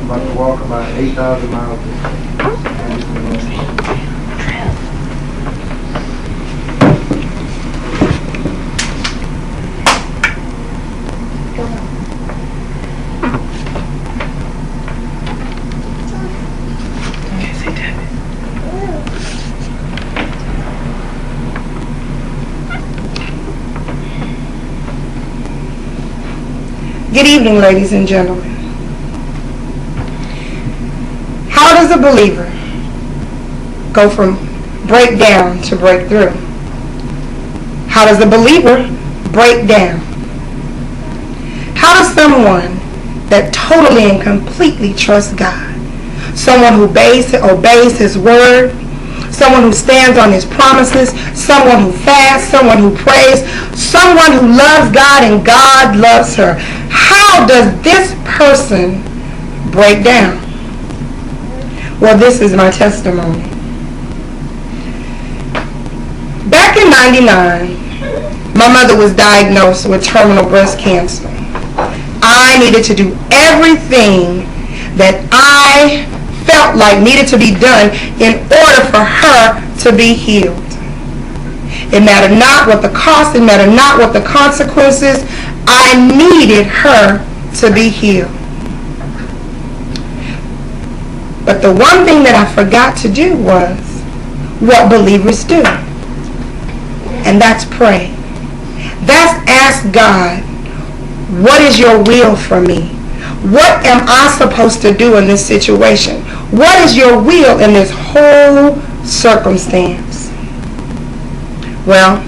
about to walk about 8,000 miles. Good evening, ladies and gentlemen. How does a believer go from breakdown to breakthrough? How does a believer break down? How does someone that totally and completely trusts God, someone who obeys His word, someone who stands on His promises, someone who fasts, someone who prays, someone who loves God and God loves her, how does this person break down? Well, this is my testimony. Back in '99, my mother was diagnosed with terminal breast cancer. I needed to do everything that I felt like needed to be done in order for her to be healed. It mattered not what the cost, it mattered not what the consequences. I needed her to be healed. But the one thing that I forgot to do was what believers do. And that's pray. That's ask God, what is your will for me? What am I supposed to do in this situation? What is your will in this whole circumstance? Well,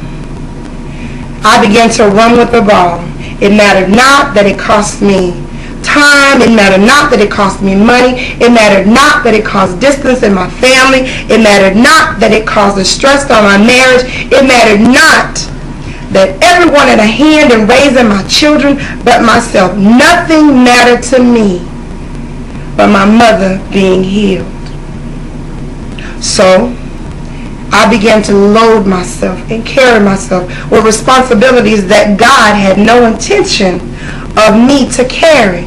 I began to run with the ball. It mattered not that it cost me time. It mattered not that it cost me money. It mattered not that it caused distance in my family. It mattered not that it caused a stress on my marriage. It mattered not that everyone had a hand in raising my children but myself. Nothing mattered to me but my mother being healed. So I began to load myself and carry myself with responsibilities that God had no intention of me to carry.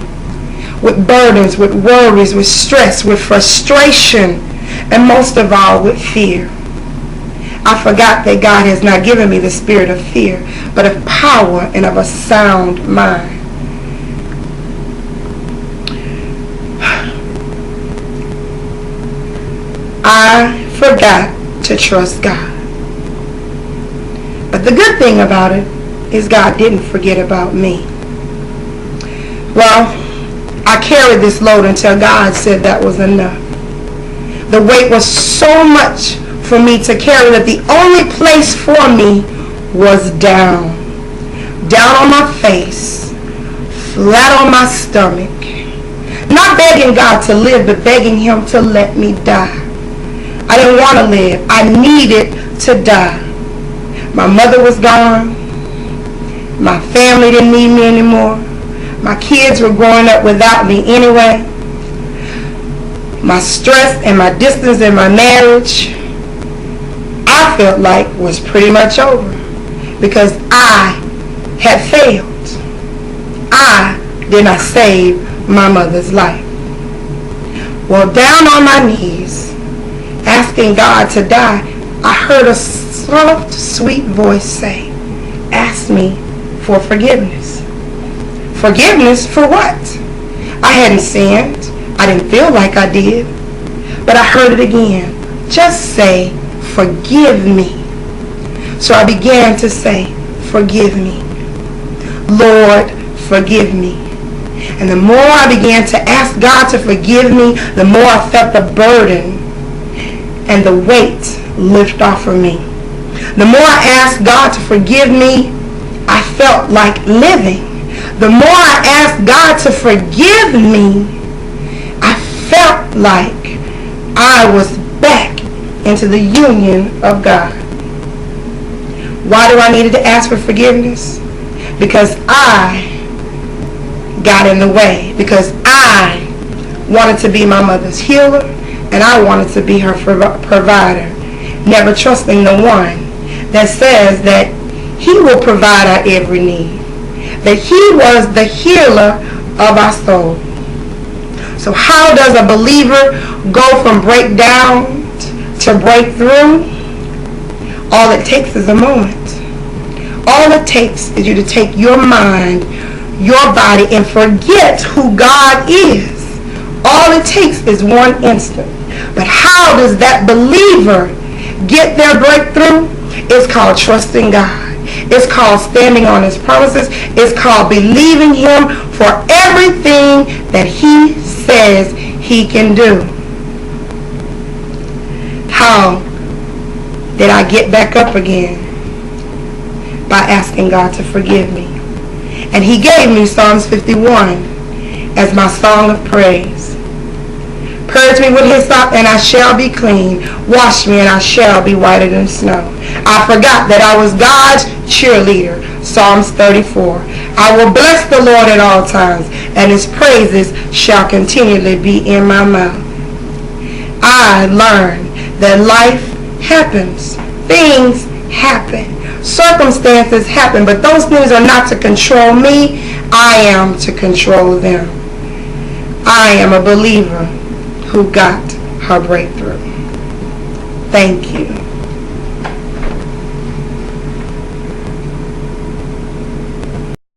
With burdens, with worries, with stress, with frustration, and most of all with fear. I forgot that God has not given me the spirit of fear, but of power and of a sound mind. I forgot to trust God. But the good thing about it is God didn't forget about me. Well, I carried this load until God said that was enough. The weight was so much for me to carry that the only place for me was down. Down on my face, flat on my stomach. Not begging God to live, but begging Him to let me die. I didn't want to live. I needed to die. My mother was gone. My family didn't need me anymore. My kids were growing up without me anyway. My stress and my distance in my marriage, I felt like was pretty much over because I had failed. I did not save my mother's life. Well, down on my knees, asking God to die, I heard a soft, sweet voice say, ask me for forgiveness. Forgiveness for what? I hadn't sinned. I didn't feel like I did. But I heard it again. Just say, forgive me. So I began to say, forgive me. Lord, forgive me. And the more I began to ask God to forgive me, the more I felt the burden and the weight lift off of me. The more I asked God to forgive me, I felt like living. The more I asked God to forgive me, I felt like I was back into the union of God. Why do I need to ask for forgiveness? Because I got in the way. Because I wanted to be my mother's healer, and I wanted to be her provider, never trusting the one that says that He will provide our every need, that He was the healer of our soul. So how does a believer go from breakdown to breakthrough? All it takes is a moment. All it takes is you to take your mind, your body, and forget who God is. All it takes is one instant. But how does that believer get their breakthrough? It's called trusting God. It's called standing on his promises. It's called believing him for everything that he says he can do. How did I get back up again? By asking God to forgive me. And he gave me Psalms 51 as my song of praise. Purge me with hyssop and I shall be clean. Wash me and I shall be whiter than snow. I forgot that I was God's cheerleader. Psalms 34. I will bless the Lord at all times, and his praises shall continually be in my mouth. I learned that life happens. Things happen. Circumstances happen, but those things are not to control me. I am to control them. I am a believer who got her breakthrough. Thank you.